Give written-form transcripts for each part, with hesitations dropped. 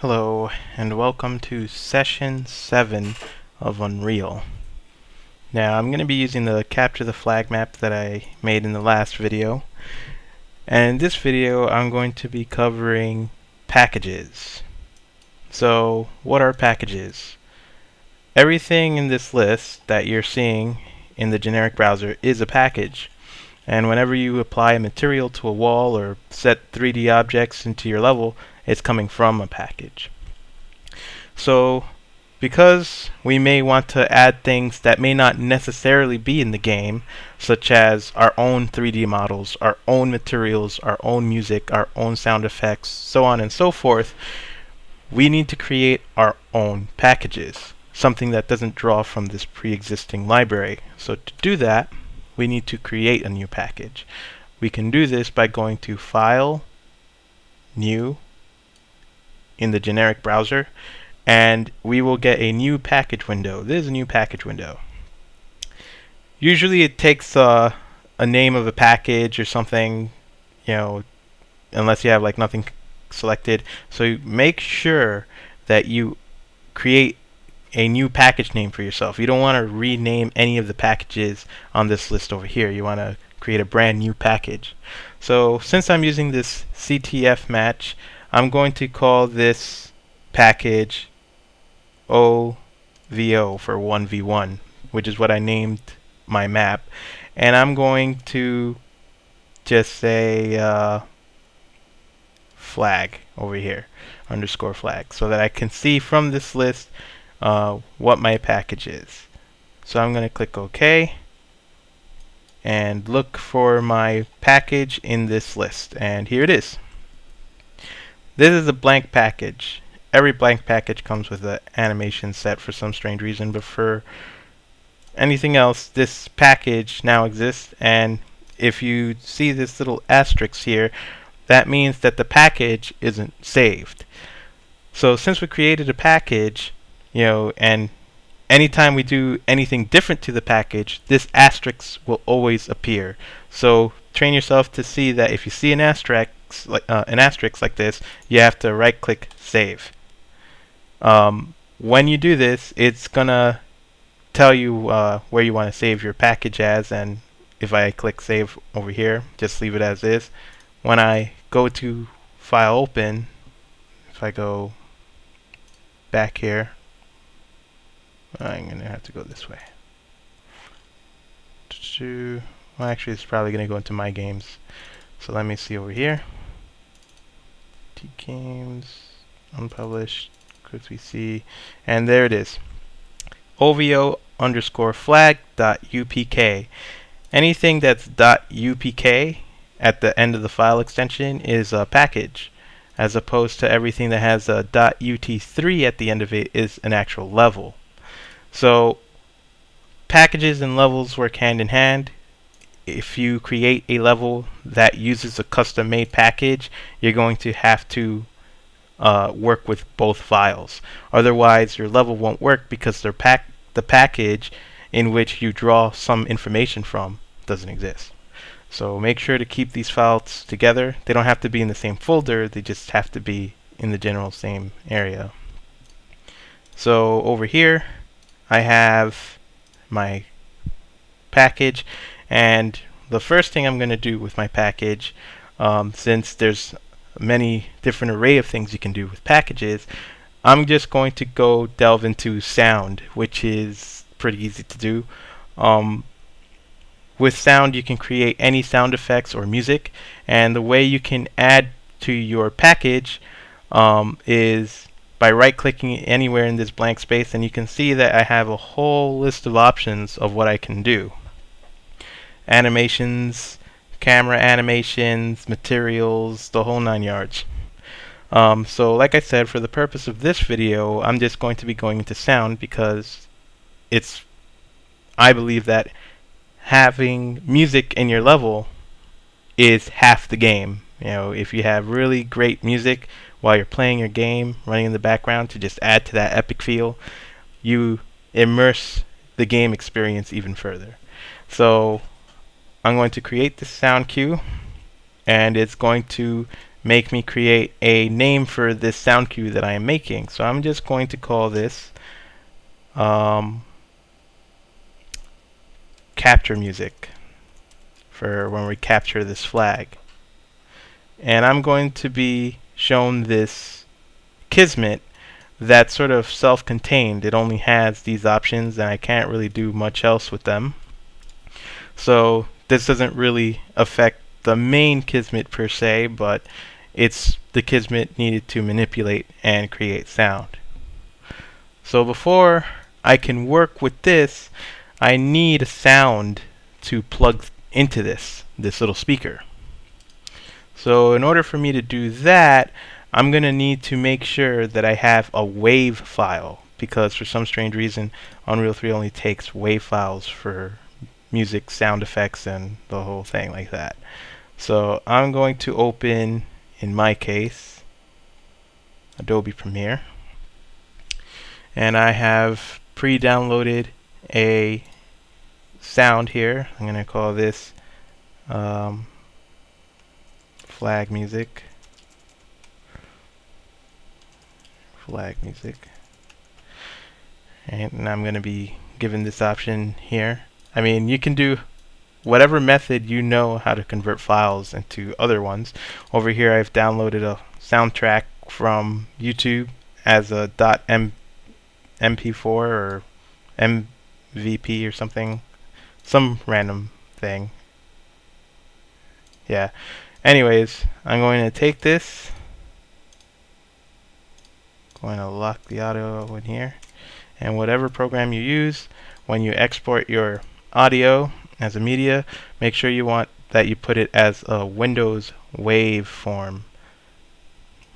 Hello, and welcome to Session 7 of Unreal. Now, I'm going to be using the Capture the Flag map that I made in the last video. And in this video, I'm going to be covering packages. So, what are packages? Everything in this list that you're seeing in the generic browser is a package. And whenever you apply a material to a wall or set 3D objects into your level, it's coming from a package. So, because we may want to add things that may not necessarily be in the game, such as our own 3D models, our own materials, our own music, our own sound effects, so on and so forth, we need to create our own packages, something that doesn't draw from this pre-existing library. So to do that, we need to create a new package. We can do this by going to File, New, in the generic browser, and we will get a new package window. This is a new package window. Usually it takes a name of a package or something, unless you have like nothing selected. So make sure that you create a new package name for yourself. You don't want to rename any of the packages on this list over here. You want to create a brand new package. So since I'm using this CTF match, I'm going to call this package OVO for 1v1, which is what I named my map. And I'm going to just say flag over here, underscore flag, so that I can see from this list what my package is. So I'm going to click OK and look for my package in this list, and here it is. This is a blank package. Every blank package comes with an animation set for some strange reason, but for anything else, this package now exists, and if you see this little asterisk here, that means that the package isn't saved. So since we created a package, and anytime we do anything different to the package, this asterisk will always appear. So train yourself to see that if you see an asterisk like this, you have to right-click Save. When you do this, it's gonna tell you where you want to save your package as, and if I click Save over here, just leave it as is. When I go to File Open, if I go back here, I'm gonna have to go this way. Well, actually, it's probably gonna go into My Games. So let me see over here. T Games, unpublished, QuickVC, and there it is. OVO underscore flag dot UPK. Anything that's .upk at the end of the file extension is a package, as opposed to everything that has a .ut3 at the end of it is an actual level. So packages and levels work hand in hand. If you create a level that uses a custom-made package, you're going to have to work with both files. Otherwise, your level won't work because the package in which you draw some information from doesn't exist. So make sure to keep these files together. They don't have to be in the same folder, they just have to be in the general same area. So over here, I have my package, and the first thing I'm going to do with my package, since there's many different array of things you can do with packages, I'm just going to go delve into sound, which is pretty easy to do. With sound, you can create any sound effects or music, and the way you can add to your package is by right-clicking anywhere in this blank space, and you can see that I have a whole list of options of what I can do. Animations, camera animations, materials, the whole 9 yards. So like I said, for the purpose of this video, I'm just going to be going into sound because I believe that having music in your level is half the game. If you have really great music while you're playing your game, running in the background to just add to that epic feel, you immerse the game experience even further. So I'm going to create this sound cue, and it's going to make me create a name for this sound cue that I am making. So I'm just going to call this capture music for when we capture this flag. And I'm going to be shown this Kismet that's sort of self-contained. It only has these options and I can't really do much else with them. So this doesn't really affect the main Kismet per se, but it's the Kismet needed to manipulate and create sound. So before I can work with this, I need a sound to plug into this little speaker. So in order for me to do that, I'm going to need to make sure that I have a WAV file, because for some strange reason Unreal 3 only takes WAV files for music, sound effects, and the whole thing like that. So I'm going to open, in my case, Adobe Premiere, and I have pre-downloaded a sound here. I'm going to call this flag music. And I'm going to be given this option here. I mean, you can do whatever method you know how to convert files into other ones. Over here I've downloaded a soundtrack from YouTube as a .mp4 or MVP or something, some random thing. Yeah. Anyways, I'm going to take this, going to lock the audio in here, and whatever program you use, when you export your audio as a media, make sure you put it as a Windows WAV form.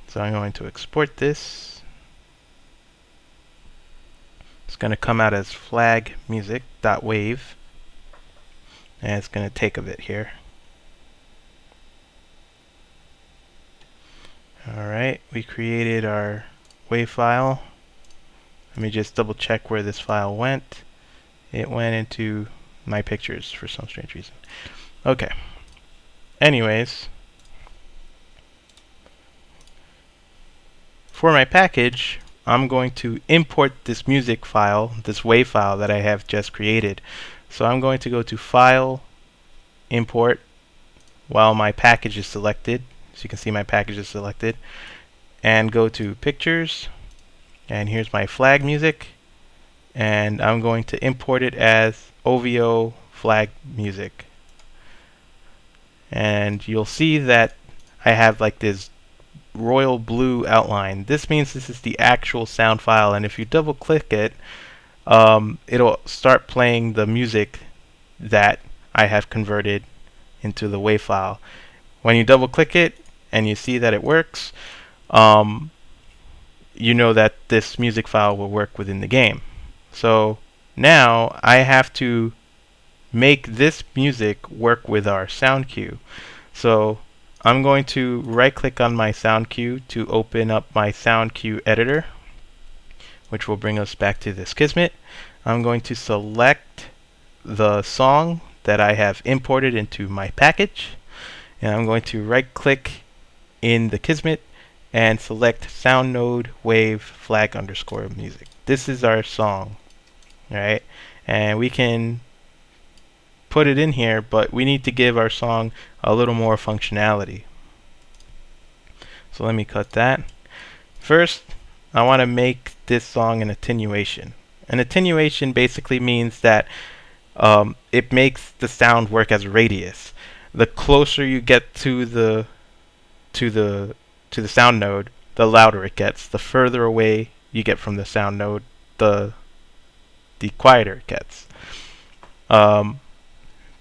So I'm going to export this. It's going to come out as flagmusic.wav, and it's going to take a bit here. Alright, we created our WAV file. Let me just double check where this file went. It went into my pictures for some strange reason. Okay. Anyways, for my package, I'm going to import this music file, this WAV file that I have just created. So I'm going to go to File, Import, while my package is selected. So you can see my package is selected. And go to Pictures, and here's my flag music. And I'm going to import it as OVO flag music. And you'll see that I have like this royal blue outline. This means this is the actual sound file, and if you double click it, it'll start playing the music that I have converted into the WAV file. When you double click it and you see that it works, you know that this music file will work within the game. So now I have to make this music work with our sound cue. So I'm going to right click on my sound cue to open up my sound cue editor, which will bring us back to this Kismet. I'm going to select the song that I have imported into my package, and I'm going to right click in the Kismet and select sound node wave flag underscore music. This is our song, right? And we can put it in here, but we need to give our song a little more functionality. So let me cut that. First, I want to make this song an attenuation. An attenuation basically means that it makes the sound work as a radius. The closer you get to the sound node, the louder it gets. The further away you get from the sound node, the quieter it gets.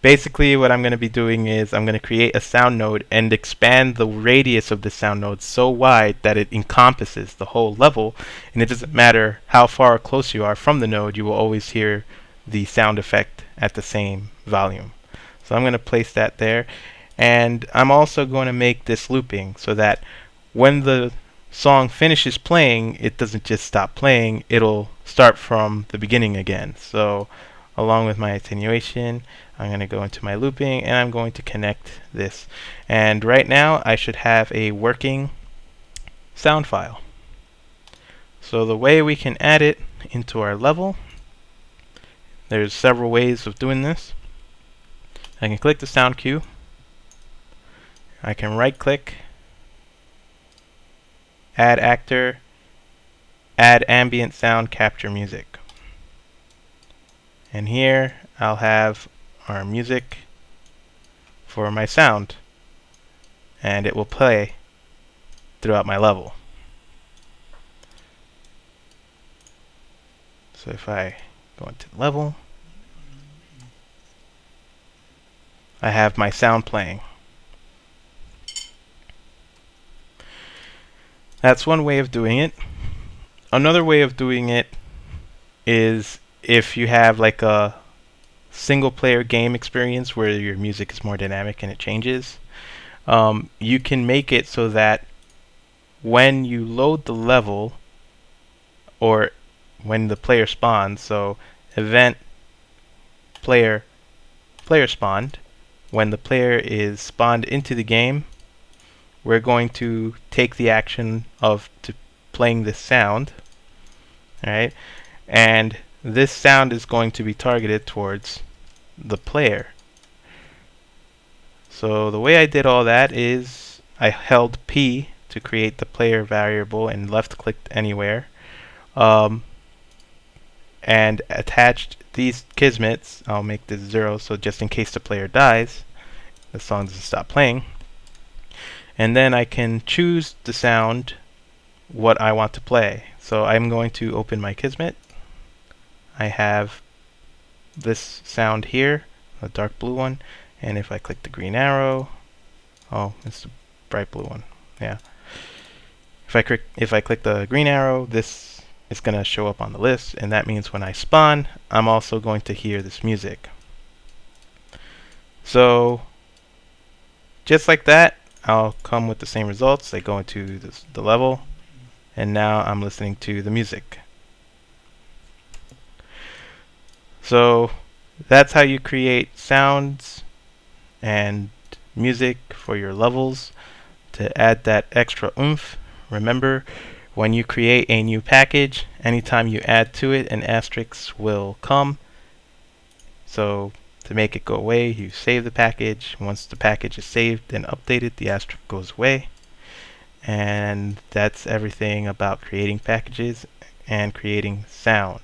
Basically what I'm going to be doing is I'm going to create a sound node and expand the radius of the sound node so wide that it encompasses the whole level, and it doesn't matter how far or close you are from the node, you will always hear the sound effect at the same volume. So I'm going to place that there, and I'm also going to make this looping so that when the song finishes playing, it doesn't just stop playing, it'll start from the beginning again. So along with my attenuation, I'm going to go into my looping and I'm going to connect this. And right now I should have a working sound file. So the way we can add it into our level, there's several ways of doing this. I can click the sound cue. I can right click, add actor, add ambient sound, capture music. And here I'll have our music for my sound, and it will play throughout my level. So if I go into level, I have my sound playing. That's one way of doing it. Another way of doing it is if you have like a single player game experience where your music is more dynamic and it changes. You can make it so that when you load the level, or when the player spawns, so event player spawned, when the player is spawned into the game, we're going to take the action of playing this sound, alright, and this sound is going to be targeted towards the player. So the way I did all that is I held P to create the player variable and left clicked anywhere, and attached these kismets. I'll make this 0 so just in case the player dies, the song doesn't stop playing. And then I can choose the sound what I want to play. So I'm going to open my kismet. I have this sound here, a dark blue one, and if I click the green arrow, oh, it's the bright blue one. Yeah. If I click the green arrow, this is going to show up on the list, and that means when I spawn, I'm also going to hear this music. So just like that, I'll come with the same results. I go into the level, and now I'm listening to the music. So that's how you create sounds and music for your levels to add that extra oomph. Remember, when you create a new package, anytime you add to it, an asterisk will come. So to make it go away, you save the package. Once the package is saved and updated, the asterisk goes away. And that's everything about creating packages and creating sound.